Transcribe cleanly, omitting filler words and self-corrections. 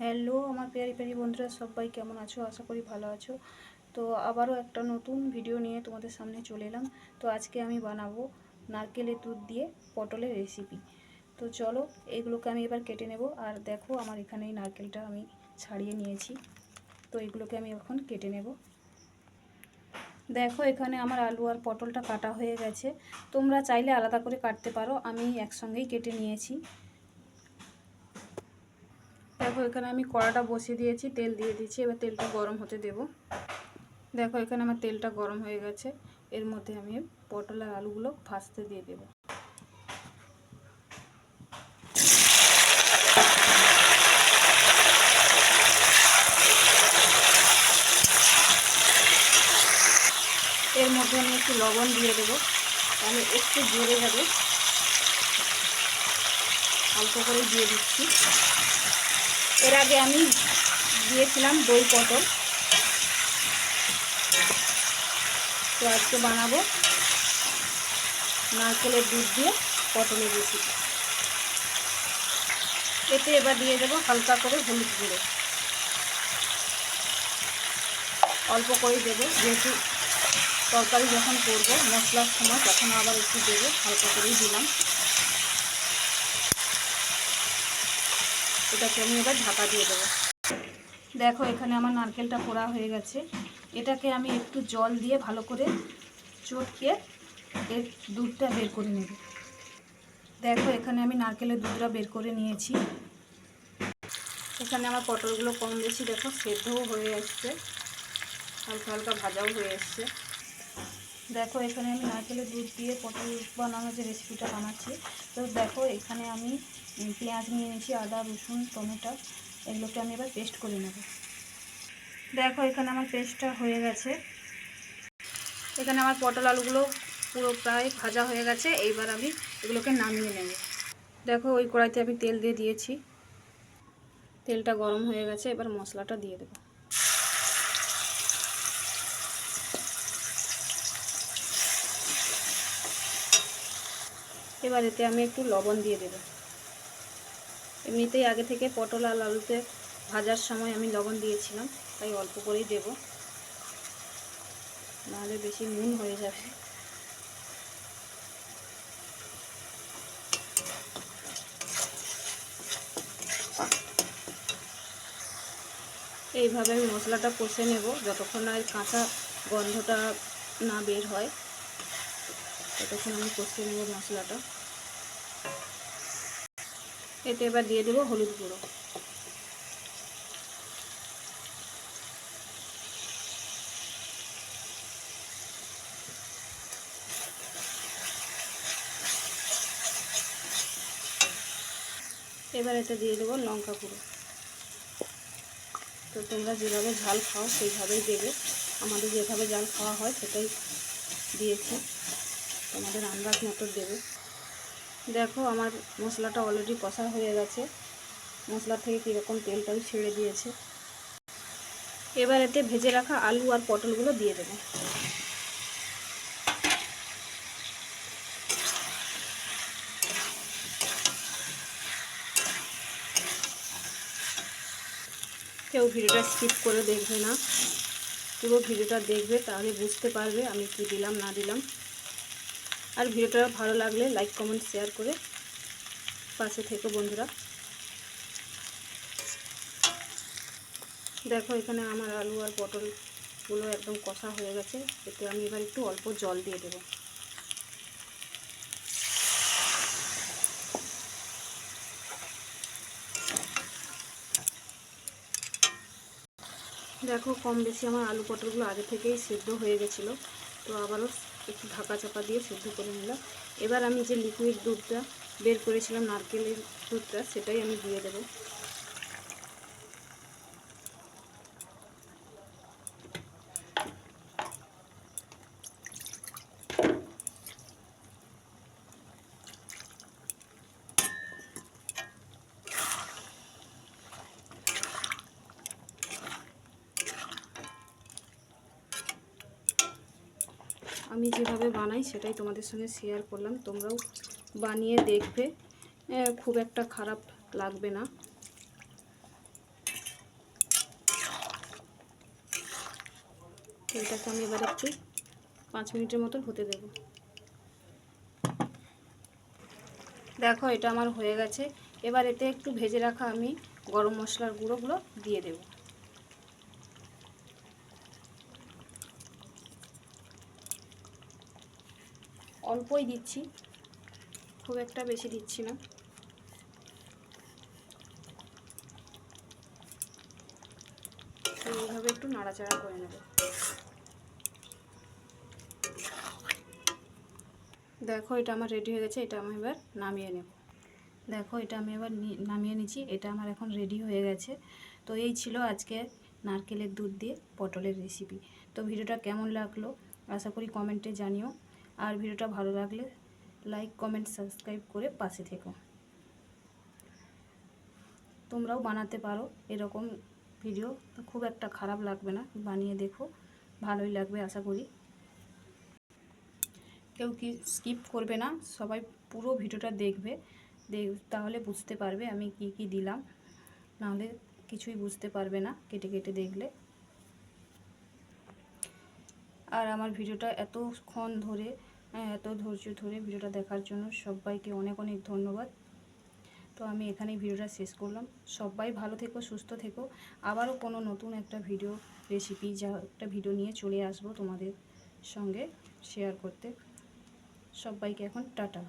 Hello আমার প্যারি প্যারি বন্ধুরা, সবাই কেমন আছো? আশা করি ভালো আছো। তো আবারও একটা নতুন ভিডিও নিয়ে তোমাদের সামনে চলে এলাম। তো আজকে আমি বানাবো নারকেলের দুধ দিয়ে পটলের রেসিপি। তো চলো এইগুলোকে আমি এবার কেটে নেব। আর দেখো আমার এখানে এই নারকেলটা আমি ছাড়িয়ে নিয়েছি। তো এগুলোকে আমি এখন কেটে নেব। দেখো এখানে আমার আলু আর পটলটা কাটা হয়ে গেছে। তোমরা চাইলে আলাদা করে কাটতে পারো, আমি একসঙ্গেই কেটে নিয়েছি। দেখো এখানে আমি কড়াটা বসিয়ে দিয়েছি, তেল দিয়ে দিচ্ছি। এবার তেলটা গরম হতে দেব। দেখো এখানে আমার তেলটা গরম হয়ে গেছে। এর মধ্যে আমি পটল আর আলুগুলো ভাজতে দিয়ে দেব। এর মধ্যে আমি একটু লবণ দিয়ে দেবো, তাহলে একটু জ্বলে যাবে। অল্প করে দিয়ে দিচ্ছি। এর আগে আমি দিয়েছিলাম দই পটল। তো আজকে বানাবো নারকেলের দুধ দিয়ে পটলের রেসিপি। এতে এবার দিয়ে দেবো হালকা করে হলুদ গুঁড়ো, অল্প করেই দেবো, যেহেতু তরকারি যখন করবো মশলার সময় তখন আবার একটু দেবো, হালকা করেই দিলাম। এটাকে আমি এবার ঢাকা দিয়ে দেবো। দেখো এখানে আমার নারকেলটা পোড়া হয়ে গেছে। এটাকে আমি একটু জল দিয়ে ভালো করে চটকে এর দুধটা বের করে নেব। দেখো এখানে আমি নারকেলের দুধটা বের করে নিয়েছি। এখানে আমার পটলগুলো কম বেশি দেখো সেদ্ধও হয়ে এসছে, হালকা হালকা ভাজাও হয়ে এসছে। দেখো এখানে আমি নারকেলের দুধ দিয়ে পটল বানানোর যে রেসিপিটা বানাচ্ছি। তো দেখো এখানে আমি পেঁয়াজ নিয়ে নিয়েছি, আদা রসুন টমেটো, এগুলোকে আমি এবার পেস্ট করে নেব। দেখো এখানে আমার পেস্টটা হয়ে গেছে। এখানে আমার পটল আলুগুলো পুরো প্রায় ভাজা হয়ে গেছে। এইবার আমি এগুলোকে নামিয়ে নেব। দেখো ওই কড়াইতে আমি তেল দিয়ে দিয়েছি, তেলটা গরম হয়ে গেছে। এবার মশলাটা দিয়ে দেব। এবার এতে আমি একটু লবণ দিয়ে দেব। এমনিতেই আগে থেকে পটল আর আলুতে ভাজার সময় আমি লবণ দিয়েছিলাম, তাই অল্প করেই দেব, নাহলে বেশি নুন হয়ে যাবে। এইভাবে আমি মশলাটা কষে নেব যতক্ষণ না এর কাঁচা গন্ধটা না বের হয়, ততক্ষণ আমি কষে নেব মশলাটা। এতে এবার দিয়ে দেবো হলুদ গুঁড়ো। এবার এতে দিয়ে দেবো লঙ্কা গুঁড়ো। তো তোমরা যেভাবে ঝাল খাও সেইভাবেই দেবে। আমাদের যেভাবে ঝাল খাওয়া হয় সেটাই দিয়েছি, তোমাদের আন্দাজ মতো দেবে। দেখো আমার মশলাটা অলরেডি কষা হয়ে গেছে, মশলা থেকে কীরকম তেলটাও ছেড়ে দিয়েছে। এবার এতে ভেজে রাখা আলু আর পটলগুলো দিয়ে দেবো। কেউ ভিডিওটা স্কিপ করে দেখবে না, পুরো ভিডিওটা দেখবে, তাহলে বুঝতে পারবে আমি কি দিলাম না দিলাম। আর ভিডিওটা ভালো লাগলে লাইক কমেন্ট শেয়ার করে পাশে থেকো বন্ধুরা। দেখো এখানে আমার আলু আর পটলগুলো একদম কষা হয়ে গেছে। এতে আমি এবার একটু অল্প জল দিয়ে দেবো। দেখো কম বেশি আমার আলু পটলগুলো আগে থেকেই সেদ্ধ হয়ে গেছিলো। তো আবারও একটু ঢাকা চাপা দিয়ে সেদ্ধ করে নিলাম। এবার আমি যে লিকুইড দুধটা বের করেছিলাম নারকেলের দুধটা, সেটাই আমি দিয়ে দেবো। আমি যেভাবে বানাই সেটাই তোমাদের সঙ্গে শেয়ার করলাম, তোমরাও বানিয়ে দেখবে, খুব একটা খারাপ লাগবে না। এটাকে আমি এবার একটু 5 মিনিটের মতো হতে দেব। দেখো এটা আমার হয়ে গেছে। এবার এতে একটু ভেজে রাখা আমি গরম মশলার গুঁড়োগুলো দিয়ে দেব। অল্পই দিচ্ছি, খুব একটা বেশি দিচ্ছি না। এইভাবে একটু নাড়াচাড়া করে নেব। দেখো এটা আমার রেডি হয়ে গেছে, এটা আমি এবার নামিয়ে নেব। দেখো এটা আমি এবার নামিয়ে নিচ্ছি, এটা আমার এখন রেডি হয়ে গেছে। তো এই ছিল আজকে নারকেলের দুধ দিয়ে পটলের রেসিপি। তো ভিডিওটা কেমন লাগলো আশা করি কমেন্টে জানিও, আর ভিডিওটা ভালো লাগলে লাইক কমেন্ট সাবস্ক্রাইব করে পাশে থেকো। তোমরাও বানাতে পারো এরকম ভিডিও, তো খুব একটা খারাপ লাগবে না, বানিয়ে দেখো, ভালোই লাগবে আশা করি। কেউ কি স্কিপ করবে না, সবাই পুরো ভিডিওটা দেখবে, তাহলে বুঝতে পারবে আমি কি কি দিলাম, নাহলে কিছুই বুঝতে পারবে না কেটে কেটে দেখলে। আর আমার ভিডিওটা এতক্ষণ ধরে এত ধৈর্য ধরে ভিডিওটা দেখার জন্য সবাইকে অনেক অনেক ধন্যবাদ। তো আমি এখানেই ভিডিওটা শেষ করলাম। সবাই ভালো থেকো, সুস্থ থেকো। আবারও কোনো নতুন একটা ভিডিও রেসিপি একটা ভিডিও নিয়ে চলে আসবো তোমাদের সঙ্গে শেয়ার করতে। সবাইকে এখন টাটা।